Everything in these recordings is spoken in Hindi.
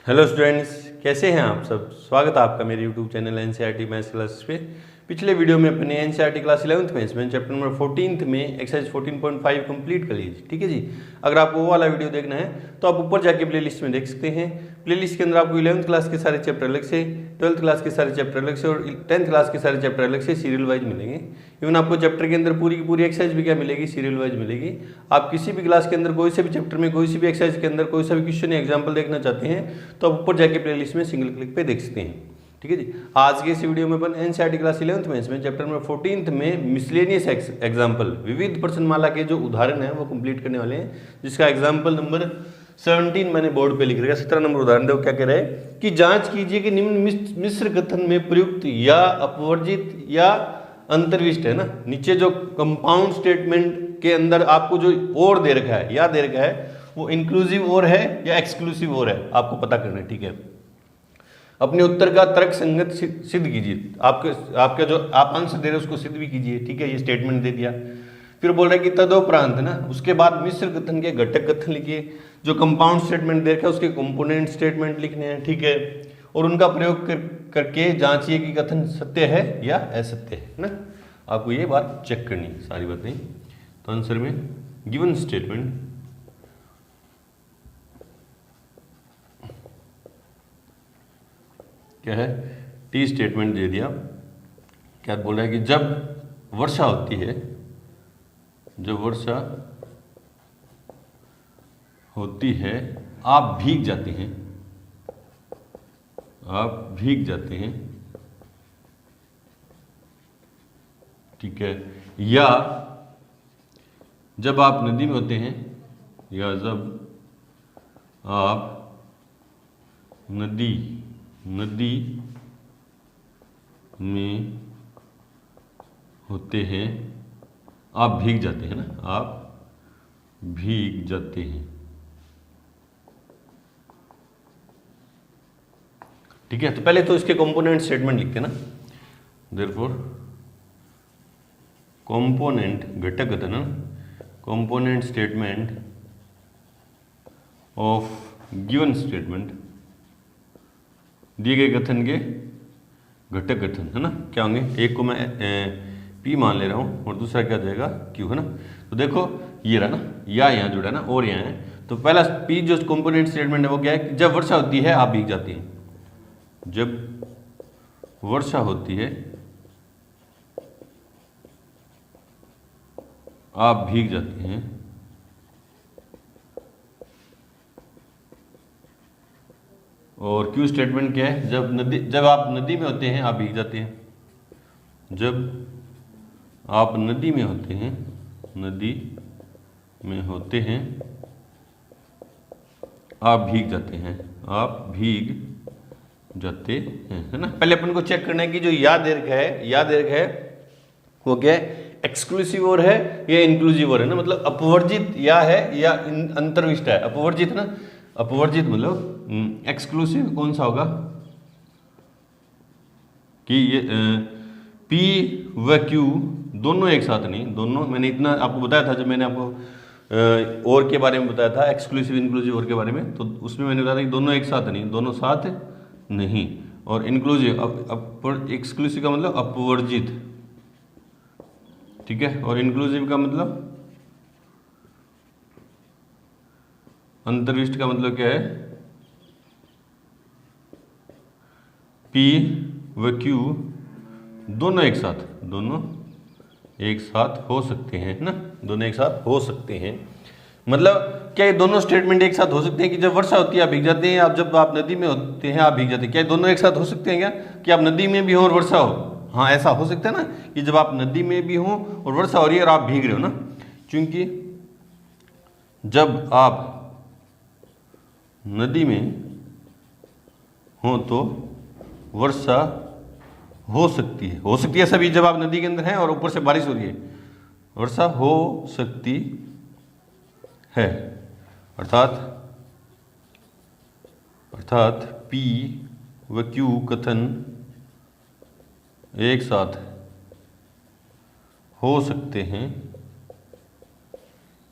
हेलो स्टूडेंट्स, कैसे हैं आप सब। स्वागत है आपका मेरे YouTube channel NCERT maths classes पे। पिछले वीडियो में अपने एनसीईआरटी क्लास 11th में इसमें चैप्टर नंबर 14 में एक्सरसाइज 14.5 कंप्लीट कर लीजिए। ठीक है जी। अगर आपको वो वाला वीडियो देखना है तो आप ऊपर जाके प्लेलिस्ट में देख सकते हैं। प्लेलिस्ट के अंदर आपको 11th क्लास के सारे चैप्टर अलग से, 12th क्लास के सारे चैप्टर अलग से और 10th क्लास के सारे चैप्टर अलग से सीरियल वाइज मिलेंगे। इवन आपको चैप्टर के अंदर पूरी की पूरी एक्सरसाइज भी क्या मिलेगी, सीरियल वाइज मिलेगी। आप किसी भी क्लास के अंदर कोई से भी चैप्टर में कोई सी भी एक्सरसाइज के अंदर कोई सा भी क्वेश्चन या एग्जाम्पल देखना चाहते हैं तो आप ऊपर जाके प्लेलिस्ट में सिंगल क्लिक पे देख सकते हैं। ठीक है जी। आज के इस वीडियो में अपन एनसीईआरटी क्लास 11th में इसमें चैप्टर नंबर 14 में मिसलेनियस एग्जाम्पल, विविध प्रश्नमाला के जो उदाहरण है वो कंप्लीट करने वाले हैं, जिसका एग्जाम्पल नंबर 17 मैंने बोर्ड पे लिख रखा है। 17 नंबर उदाहरण देखो क्या कह रहा है कि जांच कीजिए कि निम्न मिश्र कथन में प्रयुक्त या अपवर्जित या अंतर्विष्ट है ना, नीचे जो कंपाउंड स्टेटमेंट के अंदर आपको जो और दे रखा है या दे रखा है वो इंक्लूसिव और है या एक्सक्लूसिव और है, आपको पता करना है। ठीक है। अपने उत्तर का तर्क संगत सिद्ध कीजिए। आपके जो आप आंसर दे रहे हैं उसको सिद्ध भी कीजिए। ठीक है, ये स्टेटमेंट दे दिया। फिर बोल रहा है कि तदोपरांत ना, उसके बाद मिश्र कथन के घटक कथन लिखिए। जो कंपाउंड स्टेटमेंट दे रखा है उसके कंपोनेंट स्टेटमेंट लिखने हैं। ठीक है, और उनका प्रयोग करके जांचिए कि कथन सत्य है या असत्य है ना। आपको ये बात चेक करनी है, सारी बातें। तो आंसर में गिवन स्टेटमेंट क्या है, टी स्टेटमेंट दे दिया। क्या बोल रहा है कि जब वर्षा होती है, जब वर्षा होती है आप भीग जाते हैं, आप भीग जाते हैं। ठीक है। या जब आप नदी में होते हैं, या जब आप नदी में होते हैं आप भीग जाते हैं ना, आप भीग जाते हैं। ठीक है। तो पहले तो इसके कंपोनेंट स्टेटमेंट लिखते हैं ना। देयरफॉर कंपोनेंट घटक कथन, component statement of given statement, दिए गए कथन के घटक कथन है ना, क्या होंगे। एक को मैं पी मान ले रहा हूं और दूसरा क्या जाएगा क्यू, है ना। तो देखो ये रहा ना, या यहाँ जुड़ा है ना और यहाँ है। तो पहला पी जो कंपोनेंट स्टेटमेंट है वो क्या है, जब वर्षा होती है आप भीग जाती हैं। जब वर्षा होती है आप भीग जाते हैं। और क्यू स्टेटमेंट क्या है, जब आप नदी में होते हैं आप भीग जाते हैं। जब आप नदी में होते हैं, नदी में होते हैं आप भीग जाते हैं, आप भीग जाते हैं, है ना। पहले अपन को चेक करना है कि जो याद दे रखा है वो क्या है, एक्सक्लूसिव और है या इंक्लूसिव और है ना। मतलब अपवर्जित या है या अंतर्विष्ट है। अपवर्जित ना, अपवर्जित मतलब एक्सक्लूसिव कौन सा होगा कि ये पी व क्यू दोनों एक साथ नहीं। दोनों मैंने इतना आपको बताया था जब मैंने आपको और के बारे में बताया था, एक्सक्लूसिव इंक्लूसिव और के बारे में, तो उसमें मैंने बताया था कि दोनों एक साथ नहीं, दोनों साथ नहीं। और इंक्लूसिव एक्सक्लूसिव का मतलब अपवर्जित, ठीक है, और इंक्लूसिव का मतलब अंतर्विष्ट का मतलब क्या है, पी व क्यू दोनों एक साथ हो सकते हैं ना, दोनों एक साथ हो सकते हैं। मतलब क्या ये दोनों स्टेटमेंट एक साथ हो सकते हैं कि जब वर्षा होती है आप भीग जाते हैं, आप जब आप नदी में होते हैं आप भीग जाते हैं, क्या ये दोनों एक साथ हो सकते हैं क्या, कि आप नदी में भी हो और वर्षा हो। हाँ, ऐसा हो सकता है ना कि जब आप नदी में भी हो और वर्षा हो रही है और आप भीग रहे हो ना। क्योंकि जब आप नदी में हो तो वर्षा हो सकती है सभी। जब आप नदी के अंदर हैं और ऊपर से बारिश हो रही है, वर्षा हो सकती है। अर्थात पी व क्यू कथन एक साथ हो सकते हैं।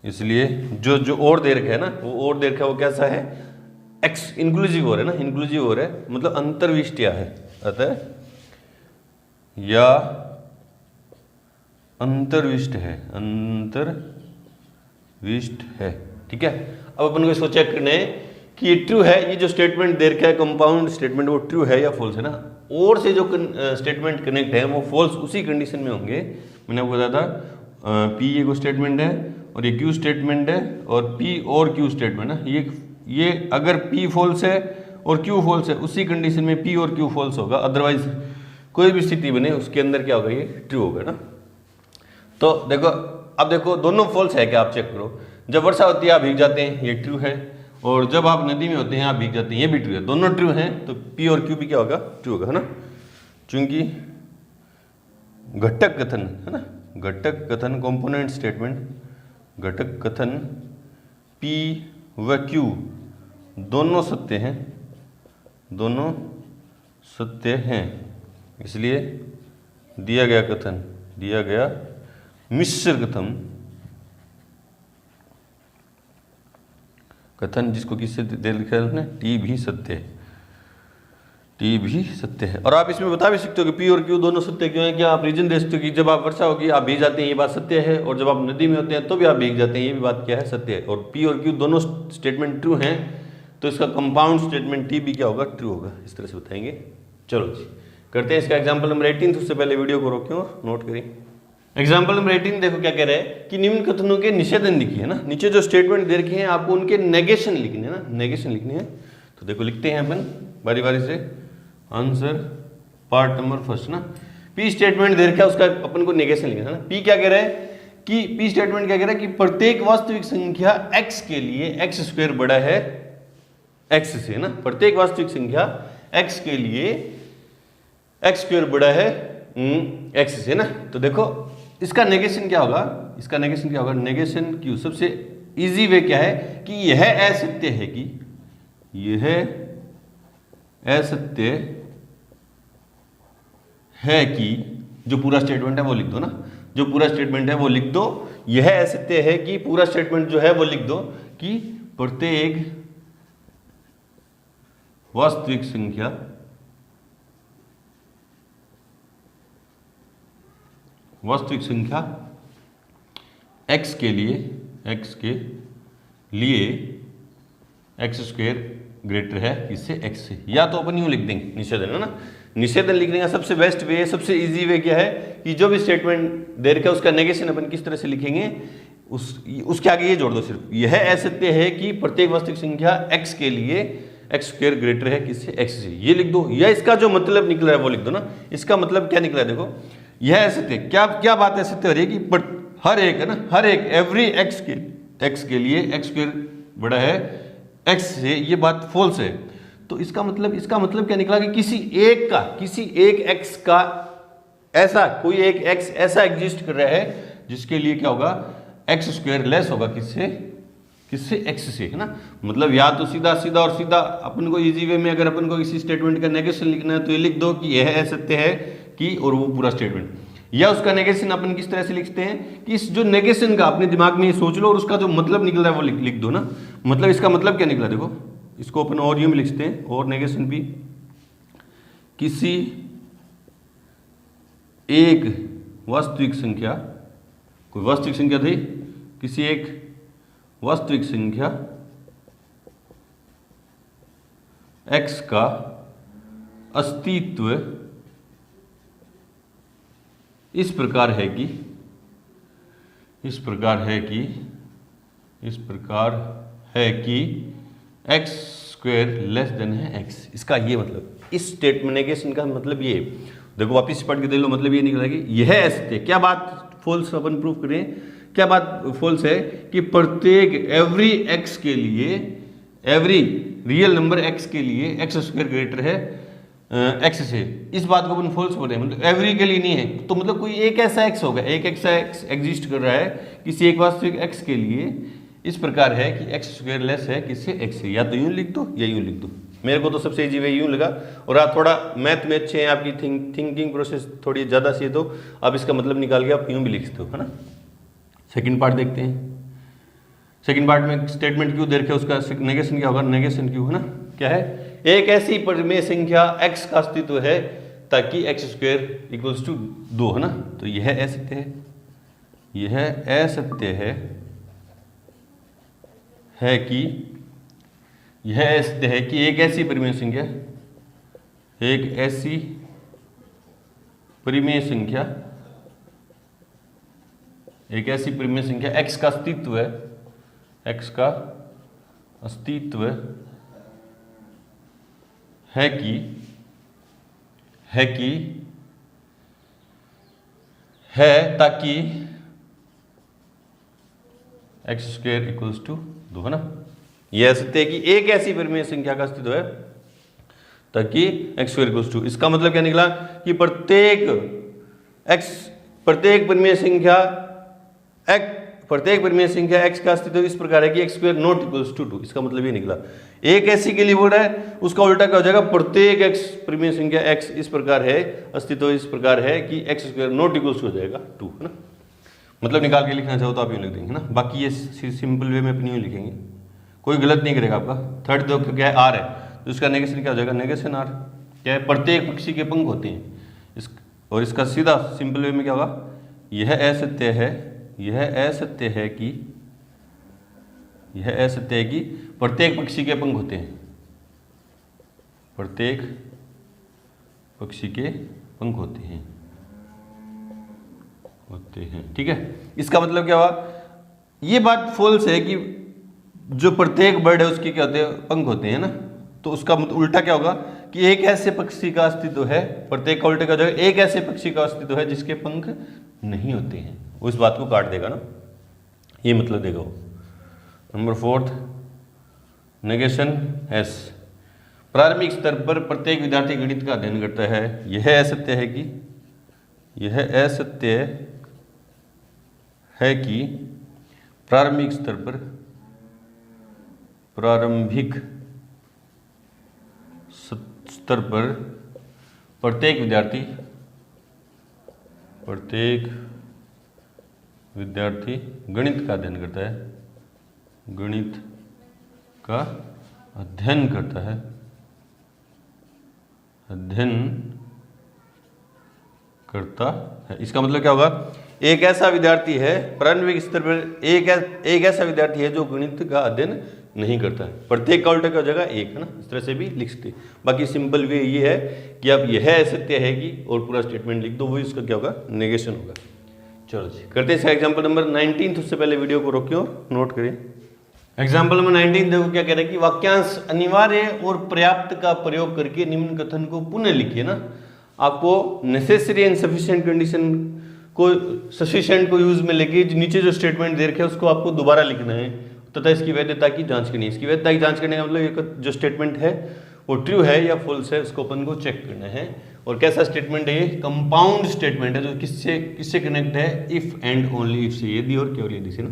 इसलिए जो और दे रखा है ना, वो और दे रखा है वो कैसा है, एक्स इंक्लूसिव हो रहा है ना, इंक्लूसिव हो रहा है मतलब अंतर्विष्ट या है, अतः या अंतर्विष्ट है, अंतर्विष्ट है। ठीक है, अब अपन को इसको चेक करना है कि ये ट्रू है, ये जो स्टेटमेंट दे रखा है कंपाउंड स्टेटमेंट वो ट्रू है या फॉल्स है ना। और से जो स्टेटमेंट कनेक्ट है वो फॉल्स उसी कंडीशन में होंगे। मैंने आपको बताया था पी ये को स्टेटमेंट है और ये क्यू स्टेटमेंट है और पी और क्यू स्टेटमेंट है। ये अगर पी फॉल्स है और क्यू फॉल्स है उसी कंडीशन में पी और क्यू फॉल्स होगा, अदरवाइज कोई भी स्थिति बने उसके अंदर क्या होगा, ये ट्रू होगा ना। तो देखो, अब देखो दोनों फॉल्स है क्या, आप चेक करो। जब वर्षा होती है आप भीग जाते हैं, ये ट्रू है, और जब आप नदी में होते हैं आप भीग जाते हैं, ये भी ट्रू है। दोनों ट्रू हैं तो पी और क्यू भी क्या होगा, ट्रू होगा, है ना। चूंकि घटक कथन है ना, घटक कथन कंपोनेंट स्टेटमेंट, घटक कथन पी व क्यू दोनों सत्य हैं, दोनों सत्य हैं, इसलिए दिया गया कथन, दिया गया मिश्र कथन जिसको किससे दे लिखा है उसने, टी भी सत्य है, टी भी सत्य है। और आप इसमें बता भी सकते हो कि पी और क्यू दोनों सत्य क्यों है। क्या आप रीजन दे सकते हो कि जब आप वर्षा होगी आप भीग जाते हैं, ये बात सत्य है, और जब आप नदी में होते हैं तो भी आप भीग जाते हैं, ये भी बात क्या है, सत्य है। और पी और क्यू दोनों स्टेटमेंट ट्रू हैं तो इसका कंपाउंड स्टेटमेंट टी भी क्या होगा, ट्रू होगा। इस तरह से बताएंगे। चलो जी करते हैं इसका एग्जाम्पल नंबर 18। उससे पहले वीडियो को रोकें और नोट करें। एग्जाम्पल नंबर 18 देखो क्या कह रहा है कि निम्न कथनों के निषेधन लिखिए ना। नीचे जो स्टेटमेंट दे रखे हैं आपको उनके नेगेशन लिखने हैं ना, नेगेशन लिखने हैं। तो देखो लिखते हैं अपन बारी बारी से। आंसर पार्ट नंबर फर्स्ट ना, पी स्टेटमेंट दे रखा है उसका अपन को नेगेशन लिखना है ना। पी क्या कह रहा है कि पी स्टेटमेंट क्या कह रहा है कि प्रत्येक वास्तविक संख्या x के लिए x स्क्वायर बड़ा है x से ना। प्रत्येक वास्तविक संख्या x के लिए x स्क्वायर बड़ा है x से ना। तो देखो इसका नेगेशन क्या होगा, इसका नेगेशन क्या होगा, नेगेशन क्यू। सबसे इजी वे क्या है कि यह असत्य है, कि यह असत्य है कि, जो पूरा स्टेटमेंट है वो लिख दो ना, जो पूरा स्टेटमेंट है वो लिख दो। यह असत्य है कि पूरा स्टेटमेंट जो है वो लिख दो कि प्रत्येक वास्तविक संख्या x के लिए x स्क्वायर ग्रेटर है इससे x से। या तो अपन यूं लिख देंगे निषेधन है ना। निषेधन लिखने का सबसे बेस्ट वे, सबसे इजी वे क्या है कि जो भी स्टेटमेंट दे रखा है उसका नेगेशन अपन किस तरह से लिखेंगे, उसके आगे ये जोड़ दो सिर्फ। यह असत्य है कि प्रत्येक वास्तविक संख्या x के लिए x स्क्वायर ग्रेटर है किससे, x से, ये लिख दो। या इसका जो मतलब निकला है वो लिख दो ना। इसका मतलब क्या निकला है देखो, यह असत्य क्या बात है, सत्य हो रही है कि हर एक है ना, हर एक एवरी x के लिए x स्क्वायर बड़ा है x से, ये बात फॉल्स है। तो इसका मतलब क्या निकला कि किसी एक x का ऐसा कोई एक x ऐसा एग्जिस्ट कर रहा है जिसके लिए क्या होगा, x स्क्वायर लेस होगा किससे x से, है ना। मतलब या तो सीधा और सीधा अपन को इजी वे में अगर अपन को किसी स्टेटमेंट का नेगेशन लिखना है तो ये लिख दो कि यह असत्य है कि, और वो पूरा स्टेटमेंट। या उसका नेगेशन अपन किस तरह से लिखते हैं कि इस जो नेगेशन का अपने दिमाग में सोच लो और उसका जो मतलब निकल रहा है वो लिख दो ना। मतलब इसका मतलब क्या निकला देखो, इसको अपन और यूं भी लिखते हैं, और नेगेशन भी किसी एक वास्तविक संख्या, कोई वास्तविक संख्या थी, किसी एक वास्तविक संख्या x का अस्तित्व इस प्रकार है कि x स्क्वायर लेस देन है x। इसका ये मतलब, इस स्टेटमेंट नेगेशन का मतलब ये, देखो वापिस पढ़ के देख लो, मतलब ये निकला कि यह असत्य, क्या बात फॉल्स अपन प्रूफ करें, क्या बात फॉल्स है कि प्रत्येक एवरी x के लिए, एवरी रियल नंबर x के लिए x स्क्वायर ग्रेटर है x से। इस बात को अपन फॉल्स बोल रहे हैं, मतलब एवरी के लिए नहीं है। तो मतलब कोई एक ऐसा x होगा, एक ऐसा x एग्जिस्ट कर रहा है किसी एक वास्तविक x के लिए इस प्रकार है कि x स्क्वायर लेस है किससे, x से। या तो यूं लिख दो या यूं लिख दो। मेरे को तो सबसे इजी वे यूं लगा। और आप थोड़ा मैथ में अच्छे हैं, आपकी थिंकिंग प्रोसेस थोड़ी ज़्यादा सी है, तो आप इसका मतलब निकाल के आप यूं भी लिख सकते हो, है ना। सेकंड पार्ट देखते हैं। सेकंड पार्ट में स्टेटमेंट क्यू दे रखे उसका नेगेशन क्या होगा, नेगेशन क्यू है ना, क्या है, एक ऐसी परिमेय संख्या x का अस्तित्व है ताकि x स्क्वायर इक्वल्स टू 2 है ना। तो यह असत्य है, यह असत्य है कि यह असत्य है कि एक ऐसी परिमेय संख्या, एक ऐसी परिमेय संख्या, एक ऐसी परिमेय संख्या x का अस्तित्व है, x का अस्तित्व है कि ताकि x स्क्वायर इक्वल्स टू 2 है ना। यह असत्य है कि एक ऐसी परिमेय संख्या का अस्तित्व है ताकि x स्क्वायर इक्वल्स टू, इसका मतलब क्या निकला कि प्रत्येक परिमेय संख्या x का अस्तित्व इस प्रकार है कि x square not equals to 2। इसका मतलब ये निकला एक ऐसी के लिए बोल रहा है, उसका उल्टा क्या हो जाएगा, प्रत्येक x परिमेय संख्या x इस प्रकार है, अस्तित्व इस प्रकार है कि x स्क्वायर नॉट इक्वल्स हो जाएगा 2 है ना। मतलब निकाल के लिखना चाहो तो आप यूँ लिख देंगे ना, बाकी ये सिंपल वे में अपनी यूँ लिखेंगे, कोई गलत नहीं करेगा आपका। थर्ड दो क्या है, r है, तो इसका नेगेशन क्या हो जाएगा, नेगेशन r। क्या है, प्रत्येक पक्षी के पंख होते हैं और इसका सीधा सिंपल वे में क्या होगा, यह असत्य है कि प्रत्येक पक्षी के पंख होते हैं, प्रत्येक पक्षी के पंख होते हैं। ठीक है, इसका मतलब क्या हुआ, ये बात फॉल्स है कि जो प्रत्येक बर्ड है उसके क्या होते हैं, पंख होते हैं ना। तो उसका उल्टा क्या होगा कि एक ऐसे पक्षी का अस्तित्व है, प्रत्येक का उल्टा क्या हो जाएगा, एक ऐसे पक्षी का अस्तित्व है जिसके पंख नहीं होते हैं। वो इस बात को काट देगा ना, ये मतलब देगा वो। Number 4 negation S. प्रारंभिक स्तर पर प्रत्येक विद्यार्थी गणित का अध्ययन करता है। यह असत्य है कि प्रारंभिक स्तर पर प्रत्येक विद्यार्थी गणित का अध्ययन करता है। इसका मतलब क्या होगा, एक ऐसा विद्यार्थी है प्रारंभिक स्तर पर, एक ऐसा विद्यार्थी है जो गणित का अध्ययन नहीं करता है। प्रत्येक का उल्टा क्या हो जाएगा, एक है ना। इस तरह से भी लिख सकते। बाकी सिंपल वे ये है कि आप यह असत्य है कि और पूरा स्टेटमेंट लिख दो, वो इसका क्या होगा, नेगेशन होगा। चलो जी करते हैं इसका एग्जाम्पल नंबर 19। उससे पहले वीडियो को रोकिए और नोट करिए। एग्जाम्पल नंबर 19 देखो क्या कह रहे हैं कि वाक्यांश अनिवार्य और पर्याप्त का प्रयोग करके निम्न कथन को पुनः लिखिए ना। आपको नेसेसरी एंड सफिशिएंट कंडीशन को, सफिशिएंट को यूज में लेके नीचे जो स्टेटमेंट दे रखे हैं उसको आपको दोबारा लिखना है तथा इसकी वैधता की जांच करनी है। इसकी वैधता की जांच करने का मतलब ये जो स्टेटमेंट है वो ट्रू है या फॉल्स है, उसको अपन को चेक करना है। और कैसा स्टेटमेंट है ये, कंपाउंड स्टेटमेंट है जो किससे कनेक्ट है, इफ एंड ओनली इफ से, यदि और केवल यदि से ना।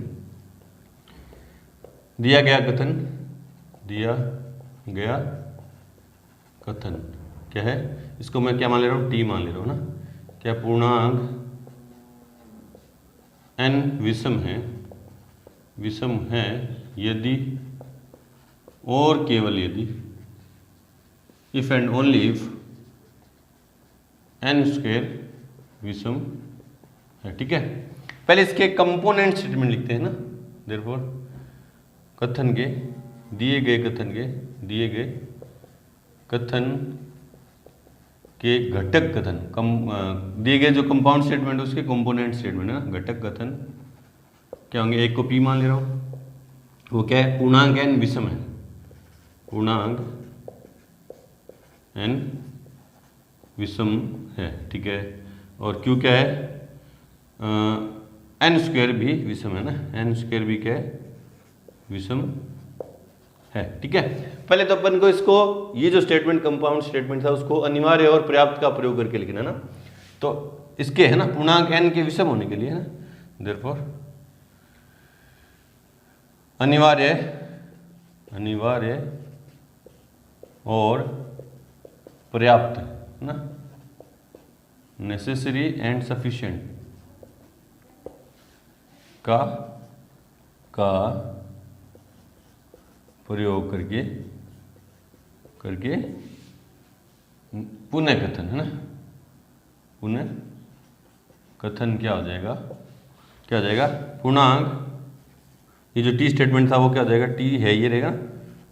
दिया गया कथन क्या है, इसको मैं क्या मान ले रहा हूँ, टी मान ले रहा हूँ ना। क्या पूर्णांक n विषम है यदि और केवल यदि, if and only if n square विषम है। ठीक है, पहले इसके कंपोनेंट स्टेटमेंट लिखते हैं ना। देयरफॉर कथन के दिए गए कथन के घटक कथन, दिए गए जो कंपाउंड स्टेटमेंट उसके कंपोनेंट स्टेटमेंट है ना। घटक कथन क्या होंगे, एक को p मान ले रहा हूँ, वो क्या है, पूर्णांक n विषम है, पूर्णांक n विषम है। ठीक है, और q क्या है, n स्क्वायर भी विषम है ना, n स्क्वायर भी क्या है, विषम है। ठीक है, पहले तो अपन को इसको, ये जो स्टेटमेंट कंपाउंड स्टेटमेंट था उसको अनिवार्य और पर्याप्त का प्रयोग करके लिखना ना। तो इसके है ना पूर्णांक n के विषम होने के लिए है ना। देयरफॉर अनिवार्य और पर्याप्त ना, नेसेसरी एंड सफिशिएंट का प्रयोग करके पुनः कथन, है ना, पुनः कथन क्या हो जाएगा, क्या हो जाएगा, पूर्णांक, ये जो टी स्टेटमेंट था वो क्या हो जाएगा, टी है ये रहेगा,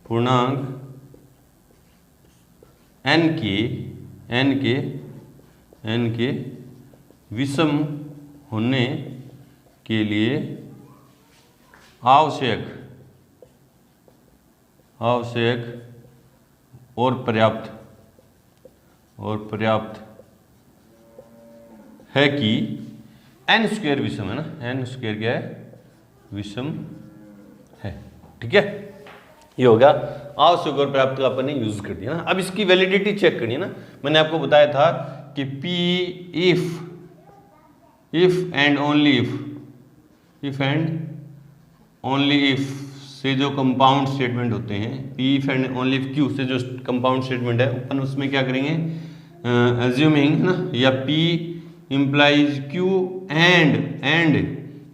पूर्णांक n के विषम होने के लिए आवश्यक और पर्याप्त है कि n स्क्वायर विषम है ना, n स्क्वायर क्या है, विषम है। ठीक है, ये होगा आवश्यक और पर्याप्त का अपन ने यूज कर दिया ना। अब इसकी वैलिडिटी चेक करनी है ना। मैंने आपको बताया था कि P if and only if से जो कंपाउंड स्टेटमेंट होते हैं, P if and only if Q से जो कंपाउंड स्टेटमेंट है, अपन उसमें क्या करेंगे, एज्यूमिंग ना, या P implies Q and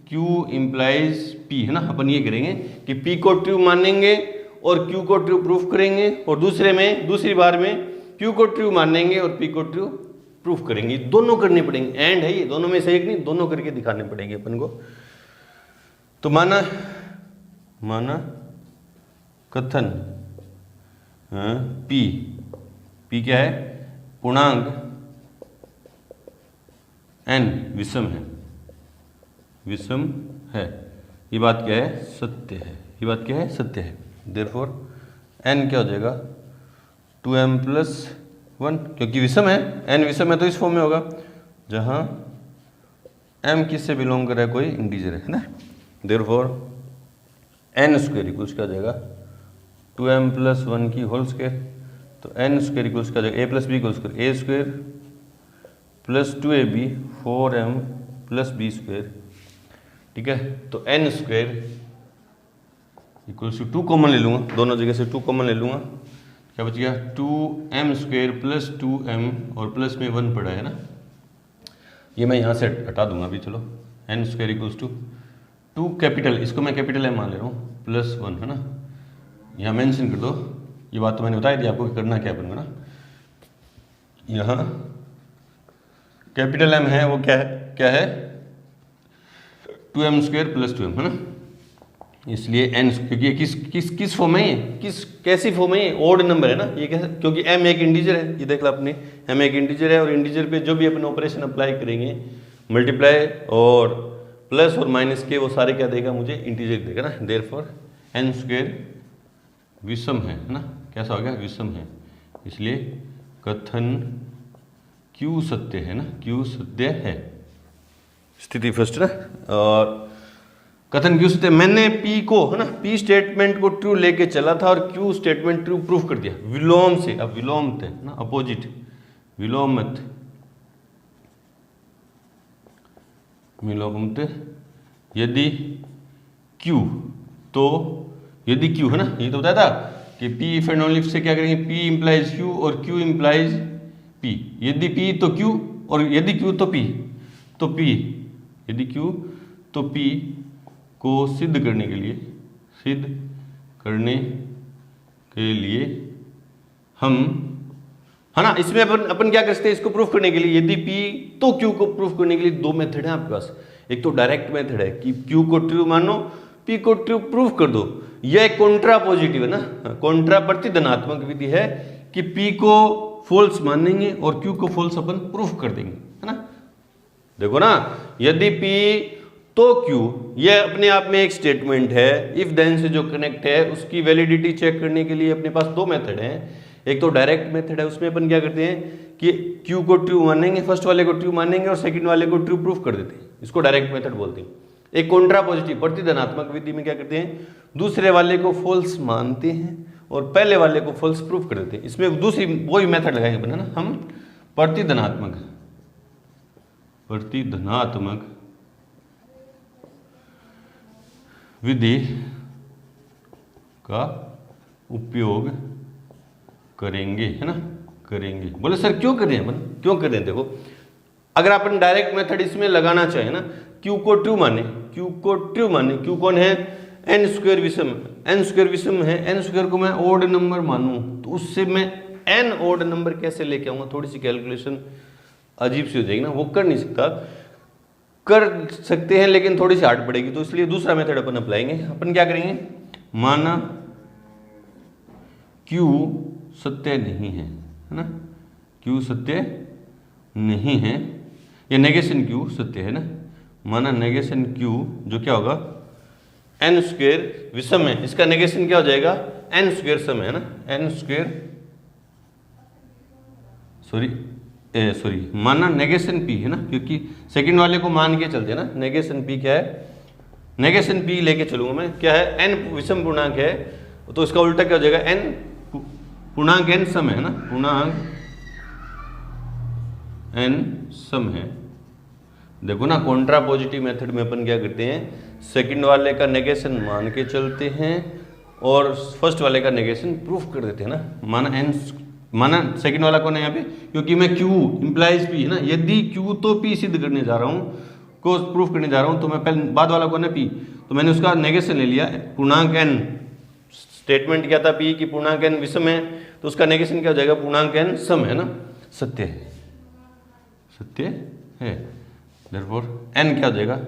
Q implies P, है ना, अपन ये करेंगे कि P को ट्रू मानेंगे और Q को ट्रू प्रूफ करेंगे, और दूसरी बार में Q को ट्रू मानेंगे और P को ट्रू प्रूफ करेंगे। दोनों करने पड़ेंगे, एंड है ये, दोनों में से एक नहीं, दोनों करके दिखाने पड़ेंगे अपन को। तो माना कथन P क्या है, पूर्णांक n विषम है, ये बात क्या है, सत्य है, ये बात क्या है, सत्य है। देयरफॉर n क्या हो जाएगा, 2m + 1, क्योंकि विषम है, n विषम है तो इस फॉर्म में होगा जहां m किससे बिलोंग कर रहा है, कोई इंटीजर है ना। देयरफॉर n स्क्वायर इक्वल्स क्या हो जाएगा, 2m + 1 की होल स्क्वायर, तो n स्क्वायर इक्वल्स क्या हो जाएगा, a + b इक्वल्स a square + 2ab 4m + b square. ठीक है, तो n square equals to 2 common ले लूँगा, दोनों जगह से 2 कॉमन ले लूँगा, क्या बच गया, 2m स्क्वायर + 2m और प्लस में 1 पड़ा है ना, ये मैं यहाँ से हटा दूंगा अभी। चलो, n square equals to 2 capital, इसको मैं कैपिटल M मान ले रहा हूँ, +1, है ना, यहाँ मेंशन कर दो। ये बात तो मैंने बताई थी आपको करना क्या बनेगा ना। यहाँ कैपिटल M है वो क्या है 2m स्क्वायर + 2m, है ना, इसलिए n, क्योंकि ये किस फॉर्म है, ये कैसी फॉर्म है, ये ओड नंबर है ना, ये कैसे, क्योंकि m एक इंटीजर है, ये देख लो आपने, m एक इंटीजर है, और इंटीजर पे जो भी अपन ऑपरेशन अप्लाई करेंगे, मल्टीप्लाई और प्लस और माइनस के, वो सारे क्या देगा, मुझे इंटीजर देगा ना। देयरफॉर n स्क्वायर विषम है ना, कैसा हो गया, विषम है, इसलिए कथन Q सत्य है ना, Q सत्य है, स्थिति फर्स्ट ना। और कथन Q सत्य, मैंने P को, है ना, P स्टेटमेंट को ट्रू लेके चला था और Q स्टेटमेंट ट्रू प्रूफ कर दिया विलोम से। अब विलोम थे ना, अपोजिट, विलोमत यदि Q, तो यदि Q, है ना, ये तो बताया था कि P if and only if से क्या करेंगे, P इम्प्लाइज Q और Q इम्प्लाइज P, यदि P तो Q और यदि Q तो P, यदि Q तो P को सिद्ध करने के लिए हम, है ना, इसमें अपन क्या कर सकते हैं, इसको प्रूफ करने के लिए, यदि P तो Q को प्रूफ करने के लिए 2 मेथड है आपके पास। एक तो डायरेक्ट मेथड है कि Q को ट्रू मानो, P को ट्रू प्रूफ कर दो, यह एक कॉन्ट्रा पॉजिटिव है ना, कॉन्ट्रा प्रतिधनात्मक विधि है कि P को फॉल्स मानेंगे और Q को फॉल्स अपन प्रूफ कर देंगे, है ना। देखो ना, यदि P तो Q, ये अपने आप में एक स्टेटमेंट है, इफ देन से जो कनेक्ट है, उसकी वैलिडिटी चेक करने के लिए अपने पास 2 मेथड हैं। एक तो डायरेक्ट मेथड है, उसमें अपन क्या करते हैं कि Q को ट्रू मानेंगे, फर्स्ट वाले को ट्रू मानेंगे और सेकंड वाले को ट्रू प्रूफ कर देते हैं, इसको डायरेक्ट मेथड बोलते हैं। एक कॉन्ट्रा पॉजिटिव प्रतिधनात्मक विधि में क्या करते हैं, दूसरे वाले को फॉल्स मानते हैं और पहले वाले को फॉल्स प्रूफ कर देते हैं। इसमें दूसरी वही मेथड लगाएंगे अपन, है ना, हम प्रतिधनात्मक विधि का उपयोग करेंगे, है ना, करेंगे। बोले सर क्यों कर रहे हैं अपन, क्यों कर रहे हैं, देखो अगर अपन डायरेक्ट मेथड इसमें लगाना चाहे ना, Q को ट्रू माने, Q को ट्रू माने, Q कौन है, एन स्क्वायर विषम, एन स्क्वायर विषम है, एन स्क्वायर को मैं ओड नंबर मानूं तो उससे मैं एन ओड नंबर कैसे लेके आऊंगा, थोड़ी सी कैलकुलेशन अजीब सी हो जाएगी ना, वो कर नहीं सकता। कर सकते हैं लेकिन थोड़ी सी हार्ड पड़ेगी, तो इसलिए दूसरा मेथड अपन अप्लाएंगे। अपन क्या करेंगे, माना Q सत्य नहीं है ना, Q सत्य नहीं है, या नेगेशन Q सत्य है ना, माना नेगेशन Q जो क्या होगा एन स्क्वायर विषम है, इसका नेगेशन क्या हो जाएगा एन स्क्वायर सम है ना, एन स्क्वायर सॉरी माना नेगेशन P है ना, क्योंकि सेकंड वाले को मान के चलते हैं ना, नेगेशन P क्या है, नेगेशन P लेके चलूंगा मैं, क्या है n विषम पूर्णांक है, तो इसका उल्टा क्या हो जाएगा n पूर्णांक n सम है ना, पूर्णांक n सम है। देखो ना कॉन्ट्रा पॉजिटिव मेथड में अपन क्या करते हैं, सेकंड वाले का नेगेशन मान के चलते हैं और फर्स्ट वाले का नेगेशन प्रूफ कर देते हैं ना। माना सेकंड वाला कौन है यहाँ पे, क्योंकि मैं Q इंप्लाइज P है ना, यदि Q तो P सिद्ध करने जा रहा हूँ, को प्रूफ करने जा रहा हूँ, तो मैं पहले बाद वाला कौन है P, तो मैंने उसका नेगेशन ले लिया, पूर्णांक n, स्टेटमेंट क्या था P की पूर्णांक n विषम है, तो उसका नेगेशन क्या हो जाएगा पूर्णांक n सम है ना, सत्य है, सत्य है। देयरफॉर n क्या हो जाएगा,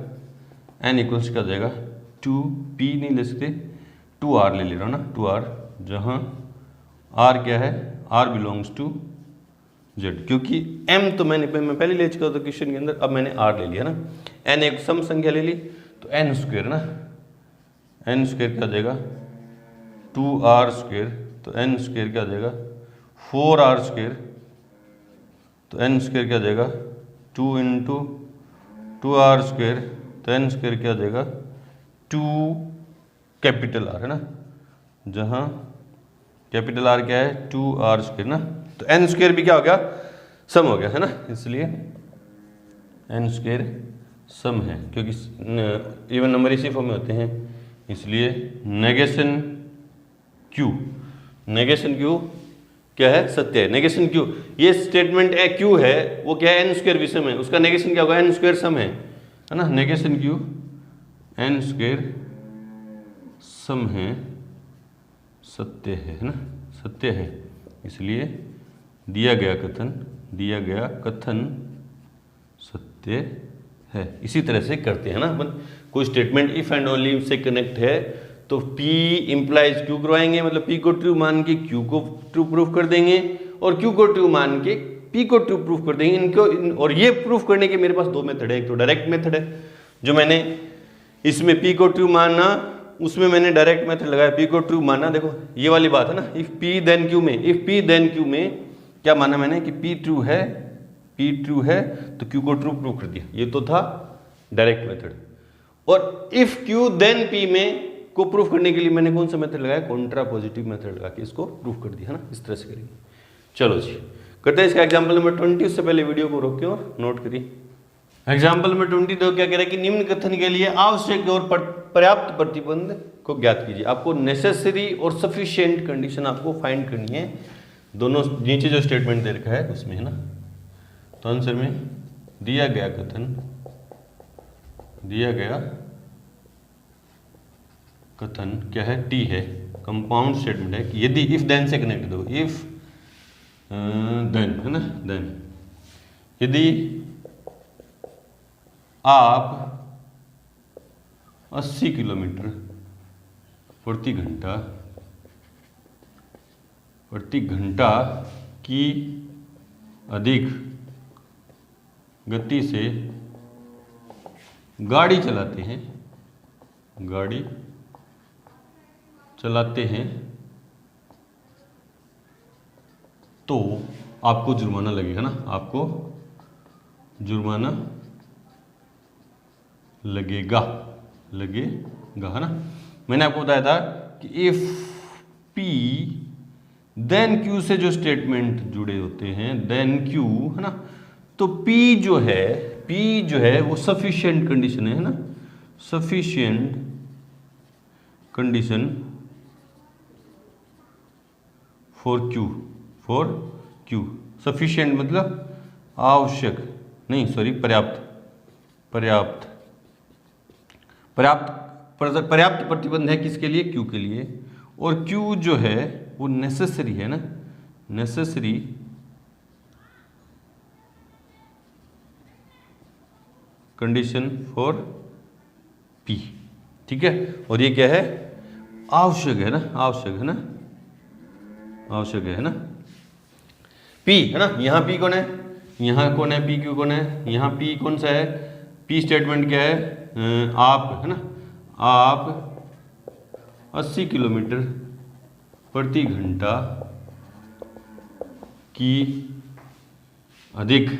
n इक्वल्स क्या हो जाएगा 2p नहीं ले सकते, 2r ले ले रहा हूँ ना, 2r, जहाँ r क्या है, r बिलोंग्स टू z, क्योंकि m तो मैं पहले ले चुका था क्वेश्चन के अंदर, अब मैंने r ले लिया ना, n एक सम संख्या ले ली तो n स्क्वायर ना, n स्क्वायर क्या हो जाएगा 2r स्क्वायर, तो n स्क्वायर क्या हो जाएगा 4r स्क्वायर, तो n स्क्वायर क्या हो जाएगा 2 इंटू 2r स्क्वायर, तो n स्क्वायर क्या हो जाएगा 2 कैपिटल R है ना, जहाँ कैपिटल R क्या है 2r स्क्वायर ना, तो n स्क्वायर भी क्या हो गया सम हो गया है ना, इसलिए n स्क्वायर सम है, क्योंकि इवन नंबर इसी फॉर्म में होते हैं, इसलिए नेगेशन Q, नेगेशन Q क्या है सत्य है, नेगेशन Q, ये स्टेटमेंट Q है वो क्या है n स्क्वायर विषम है, उसका नेगेशन क्या होगा n स्क्वायर सम है ना, नेगेशन Q n स्क्वायर सम है, सत्य है ना, सत्य है, इसलिए दिया गया कथन सत्य है। इसी तरह से करते हैं ना अपन, कोई statement if and only say connect है तो P इंप्लाइज Q करवाएंगे, मतलब P को ट्रू मान के Q को ट्रू प्रूफ कर देंगे, और Q को ट्रू मान के P को ट्रू प्रूफ कर देंगे और ये प्रूफ करने के मेरे पास दो मेथड है, एक तो डायरेक्ट मेथड है जो मैंने इसमें P को ट्रू माना, उसमें मैंने डायरेक्ट मेथड लगाया, P को ट्रू माना, देखो ये वाली बात है ना, इफ P देन Q में क्या माना मैंने कि P ट्रू है तो Q को ट्रू प्रूफ कर दिया, ये तो था डायरेक्ट मेथड। और इफ Q देन P में को प्रूफ करने के लिए मैंने कौन सा मेथड लगाया, कॉन्ट्रा पॉजिटिव मेथड लगा के इसको प्रूफ कर दिया है ना, इस तरह से करेंगे। चलो जी करते हैं इसका एग्जाम्पल नंबर 20, उससे पहले वीडियो को रोकें और नोट करिए। एग्जाम्पल नंबर 20 तो क्या कह रहा है कि निम्न कथन के लिए आवश्यक और पर्याप्त प्रतिबंध को ज्ञात कीजिए। आपको नेसेसरी और सफिशिएंट कंडीशन आपको फाइंड करनी है, दोनों नीचे जो स्टेटमेंट दे रखा है उसमें है ना। तो आंसर में दिया गया कथन क्या है, टी है, कंपाउंड स्टेटमेंट है कि यदि इफ देन से कनेक्ट दो, इफ देन है ना, देन यदि आप 80 किलोमीटर प्रति घंटा की अधिक गति से गाड़ी चलाते हैं तो आपको जुर्माना लगेगा ना, आपको जुर्माना लगेगा है ना। मैंने आपको बताया था कि इफ P देन Q से जो स्टेटमेंट जुड़े होते हैं, देन Q है ना, तो P जो है वो सफिशिएंट कंडीशन है ना, sufficient condition for Q, sufficient मतलब आवश्यक नहीं, सॉरी पर्याप्त पर्याप्त प्रतिबंध है किसके लिए, क्यू के लिए, और क्यू जो है वो नेसेसरी है ना, नेसेसरी कंडीशन फॉर पी, ठीक है। और ये क्या है, आवश्यक है ना, आवश्यक है ना, आवश्यक है ना, पी है ना। यहाँ पी कौन है, यहाँ कौन है, पी क्यू कौन है, यहाँ पी कौन सा है, पी स्टेटमेंट क्या है, आप है ना, आप 80 किलोमीटर प्रति घंटा की अधिक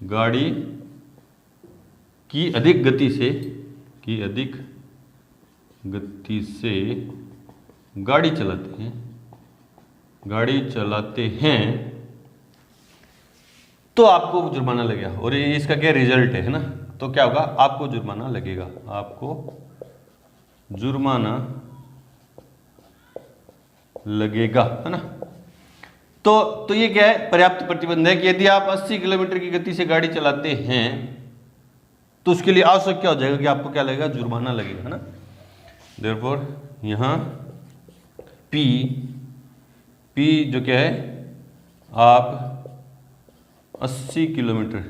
गाड़ी की अधिक गति से गाड़ी चलाते हैं तो आपको जुर्माना लगेगा। और ये इसका क्या रिजल्ट है ना, तो क्या होगा, आपको जुर्माना लगेगा, आपको जुर्माना लगेगा, है ना। तो ये क्या है, पर्याप्त प्रतिबंध है कि यदि आप 80 किलोमीटर की गति से गाड़ी चलाते हैं तो उसके लिए आवश्यक क्या हो जाएगा कि आपको क्या लगेगा, जुर्माना लगेगा, है ना। देयरफॉर यहाँ P जो क्या है, आप 80 किलोमीटर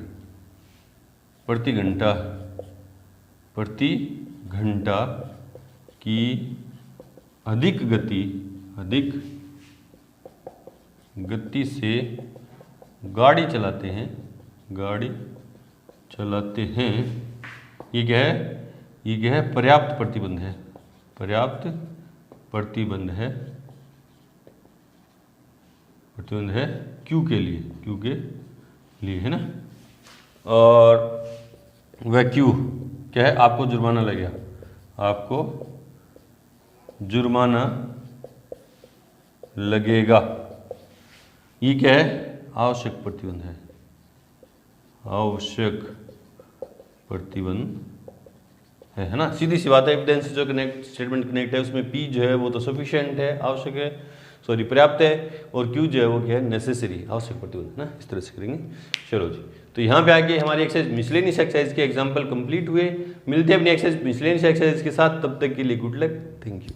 प्रति घंटा की अधिक गति से गाड़ी चलाते हैं, ये क्या है, पर्याप्त प्रतिबंध है, प्रतिबंध है क्यू के लिए, है ना। और वह क्यू क्या है, आपको जुर्माना लगेगा, आपको जुर्माना लगेगा। ये क्या है, आवश्यक प्रतिबंध है, आवश्यक प्रतिबंध है ना। सीधी सी बात है, एविडेंस जो स्टेटमेंट कनेक्ट है उसमें पी जो है वो तो सफिशिएंट है, आवश्यक है, सॉरी पर्याप्त है, और क्यू जो है वो क्या है, नेसेसरी, आवश्यक प्रतिबंध ना। इस तरह से करेंगे। चलो जी, तो यहाँ पे आगे हमारी एक्सरसाइज मिसलेनियस एक्सरसाइज के एग्जांपल कंप्लीट हुए। मिलते हैं अपनी एक्सरसाइज मिसलेनियस एक्सरसाइज के साथ, तब तक के लिए गुड लक, थैंक यू।